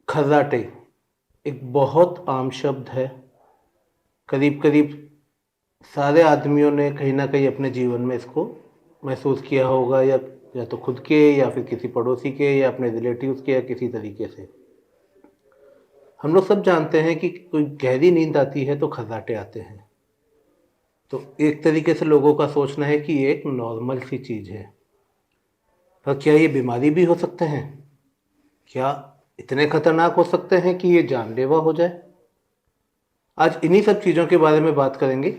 खर्राटे एक बहुत आम शब्द है। करीब-करीब सारे आदमियों ने कहीं न कहीं अपने जीवन में इसको महसूस किया होगा या तो खुद के या फिर किसी पड़ोसी के या अपने रिलेटिव्स के या किसी तरीके से। हम लोग सब जानते हैं कि कोई गहरी नींद आती है तो खर्राटे आते हैं। तो एक तरीके से लोगों का सोचना है कि ये एक नॉर्मल सी चीज़ है। पर क्या ये बीमारी भी हो सकते हैं? क्या इतने खतरनाक हो सकते हैं कि ये जानलेवा हो जाए? आज इन्हीं सब चीज़ों के बारे में बात करेंगे।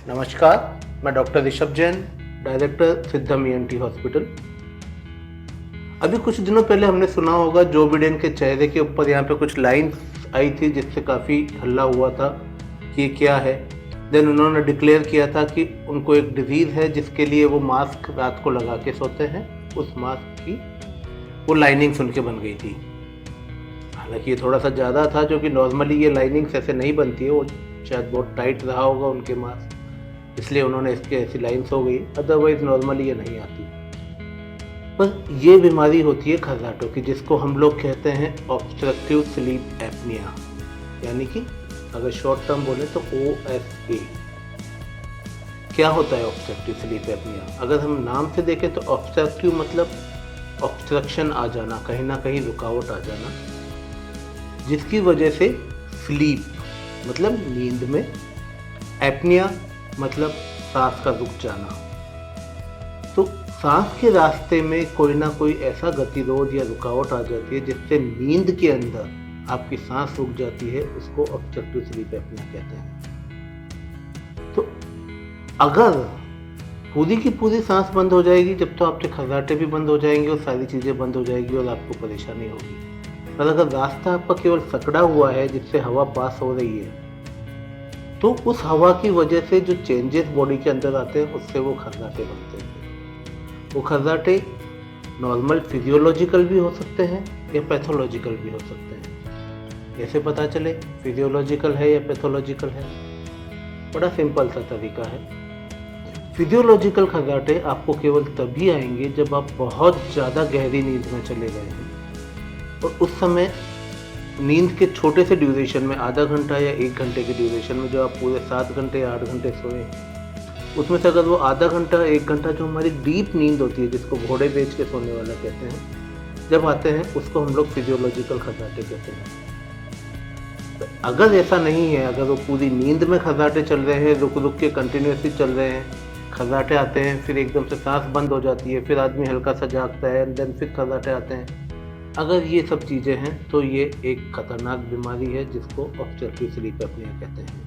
नमस्कार, मैं doctor Rishabh Jain, director Siddham ENT hospital. अभी कुछ दिनों पहले हमने सुना होगा जो बिडेन के चेहरे के ऊपर यहाँ पे कुछ लाइन्स आई थी जिससे काफ़ी हल्ला हुआ था कि ये क्या है। देन उन्होंने डिक्लेयर किया था कि उनको एक डिजीज़ है जिसके लिए वो मास्क रात को लगा के सोते हैं। उस मास्क की वो लाइनिंग्स उनके बन गई थी। हालांकि ये थोड़ा सा ज़्यादा था, जो कि नॉर्मली ये लाइनिंग्स ऐसे नहीं बनती है। वो शायद बहुत टाइट रहा होगा उनके मास्क, इसलिए उन्होंने इसके ऐसी लाइन्स हो गई। अदरवाइज नॉर्मली ये नहीं आती। पर ये बीमारी होती है खर्राटों की, जिसको हम लोग कहते हैं ऑब्स्ट्रक्टिव स्लीप एपनिया, यानी कि अगर शॉर्ट टर्म बोले तो OSA। क्या होता है ऑब्स्ट्रक्टिव स्लीप एपनिया? अगर हम नाम से देखें तो ऑब्स्ट्रक्टिव मतलब ऑब्स्ट्रक्शन आ जाना, कहीं ना कहीं रुकावट आ जाना, जिसकी वजह से स्लीप मतलब नींद में, एपनिया मतलब सांस का रुक जाना। तो सांस के रास्ते में कोई ना कोई ऐसा गतिरोध या रुकावट आ जाती है जिससे नींद के अंदर आपकी सांस रुक जाती है। उसको ऑब्स्ट्रक्टिव स्लीप एपनिया कहते हैं। तो अगर पूरी की पूरी सांस बंद हो जाएगी, जब तो आपके खर्राटे भी बंद हो जाएंगे और सारी चीज़ें बंद हो जाएगी और आपको परेशानी होगी। पर अगर रास्ता आपका केवल सकड़ा हुआ है जिससे हवा पास हो रही है, तो उस हवा की वजह से जो चेंजेस बॉडी के अंदर आते हैं उससे वो खर्राटे बनते हैं। वो खर्राटे नॉर्मल फिजियोलॉजिकल भी हो सकते हैं या पैथोलॉजिकल भी हो सकते हैं। कैसे पता चले फिजियोलॉजिकल है या पैथोलॉजिकल है? बड़ा सिंपल सा तरीका है। फिजियोलॉजिकल खर्राटे आपको केवल तभी आएंगे जब आप बहुत ज़्यादा गहरी नींद में चले गए हैं और उस समय नींद के छोटे से ड्यूरेशन में, आधा घंटा या 1 घंटे के ड्यूरेशन में, जो आप पूरे 7 घंटे या 8 घंटे सोए, उसमें से अगर वो आधा घंटा 1 घंटा जो हमारी डीप नींद होती है, जिसको घोड़े बेच के सोने वाला कहते हैं, जब आते हैं उसको हम लोग फिजियोलॉजिकल खर्राटे कहते हैं। तो अगर ऐसा नहीं है, अगर वो पूरी नींद में खर्राटे चल रहे हैं, रुक रुक के कंटिन्यूसली चल रहे हैं, खर्राटे आते हैं, फिर एकदम से सांस बंद हो जाती है, फिर आदमी हल्का सा जागता है, देन फिर खर्राटे आते हैं, अगर ये सब चीज़ें हैं तो ये एक खतरनाक बीमारी है जिसको ऑब्स्ट्रक्टिव स्लीप एपनिया कहते हैं।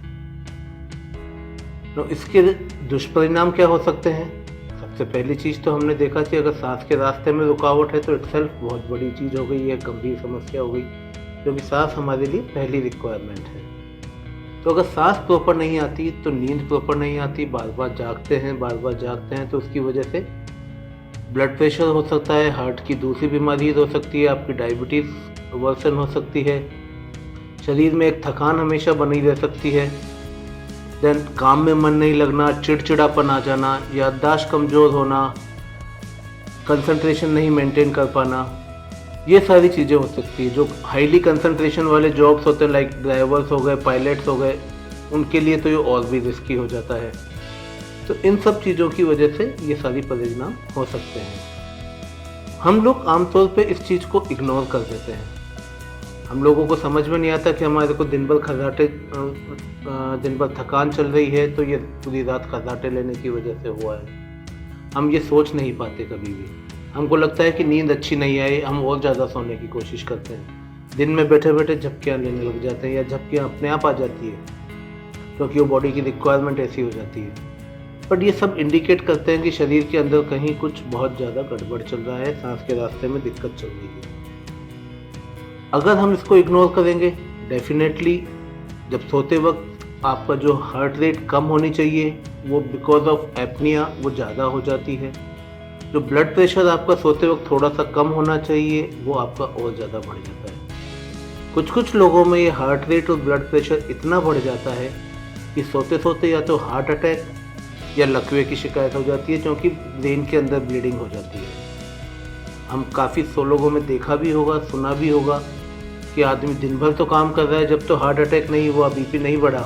तो इसके दुष्परिणाम क्या हो सकते हैं? सबसे पहली चीज़ तो हमने देखा कि अगर सांस के रास्ते में रुकावट है तो इटसेल्फ बहुत बड़ी चीज़ हो गई है, गंभीर समस्या हो गई, क्योंकि सांस हमारे लिए पहली रिक्वायरमेंट है। तो अगर सांस प्रॉपर नहीं आती तो नींद प्रॉपर नहीं आती, बार बार जागते हैं, तो उसकी वजह से ब्लड प्रेशर हो सकता है, हार्ट की दूसरी बीमारी हो सकती है, आपकी डायबिटीज़ वर्सन हो सकती है, शरीर में एक थकान हमेशा बनी रह सकती है, देन काम में मन नहीं लगना, चिड़चिड़ापन आ जाना, याददाश्त कमज़ोर होना, कंसंट्रेशन नहीं मेंटेन कर पाना, ये सारी चीज़ें हो सकती है। जो हाईली कंसंट्रेशन वाले जॉब्स होते हैं, लाइक ड्राइवर्स हो गए, पायलट्स हो गए, उनके लिए तो ये और भी रिस्की हो जाता है। तो इन सब चीज़ों की वजह से ये सारी परिणाम हो सकते हैं। हम लोग आमतौर पे इस चीज़ को इग्नोर कर देते हैं। हम लोगों को समझ में नहीं आता कि हमारे को दिन भर थकान चल रही है तो ये पूरी रात खर्राटे लेने की वजह से हुआ है। हम ये सोच नहीं पाते कभी भी। हमको लगता है कि नींद अच्छी नहीं आई, हम और ज़्यादा सोने की कोशिश करते हैं। दिन में बैठे बैठे झपकियाँ लेने लग जाते हैं या झपकियाँ अपने आप आ जाती है, क्योंकि वो बॉडी की रिक्वायरमेंट ऐसी हो जाती है। बट ये सब इंडिकेट करते हैं कि शरीर के अंदर कहीं कुछ बहुत ज़्यादा गड़बड़ चल रहा है, सांस के रास्ते में दिक्कत चल रही है। अगर हम इसको इग्नोर करेंगे, डेफिनेटली जब सोते वक्त आपका जो हार्ट रेट कम होनी चाहिए वो बिकॉज ऑफ एपनिया वो ज़्यादा हो जाती है। जो ब्लड प्रेशर आपका सोते वक्त थोड़ा सा कम होना चाहिए वो आपका और ज़्यादा बढ़ जाता है। कुछ लोगों में ये हार्ट रेट और ब्लड प्रेशर इतना बढ़ जाता है कि सोते सोते या तो हार्ट अटैक या लकवे की शिकायत हो जाती है, क्योंकि ब्रेन के अंदर ब्लीडिंग हो जाती है। हम काफ़ी सौ लोगों में देखा भी होगा, सुना भी होगा कि आदमी दिन भर तो काम कर रहा है, जब तो हार्ट अटैक नहीं हुआ, बीपी नहीं बढ़ा,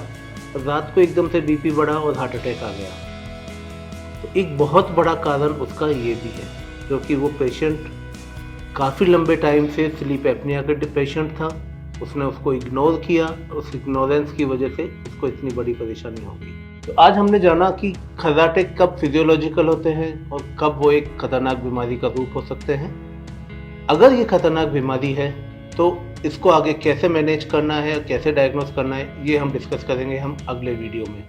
और रात को एकदम से बीपी बढ़ा और हार्ट अटैक आ गया। तो एक बहुत बड़ा कारण उसका ये भी है, क्योंकि वो पेशेंट काफ़ी लंबे टाइम से स्लीप एपनिया का पेशेंट था, उसने उसको इग्नोर किया, उस इग्नोरेंस की वजह से उसको इतनी बड़ी परेशानी हो गई। तो आज हमने जाना कि हार्ट अटैक कब फिजियोलॉजिकल होते हैं और कब वो एक खतरनाक बीमारी का रूप हो सकते हैं। अगर ये खतरनाक बीमारी है तो इसको आगे कैसे मैनेज करना है, कैसे डायग्नोस करना है, ये हम डिस्कस करेंगे हम अगले वीडियो में।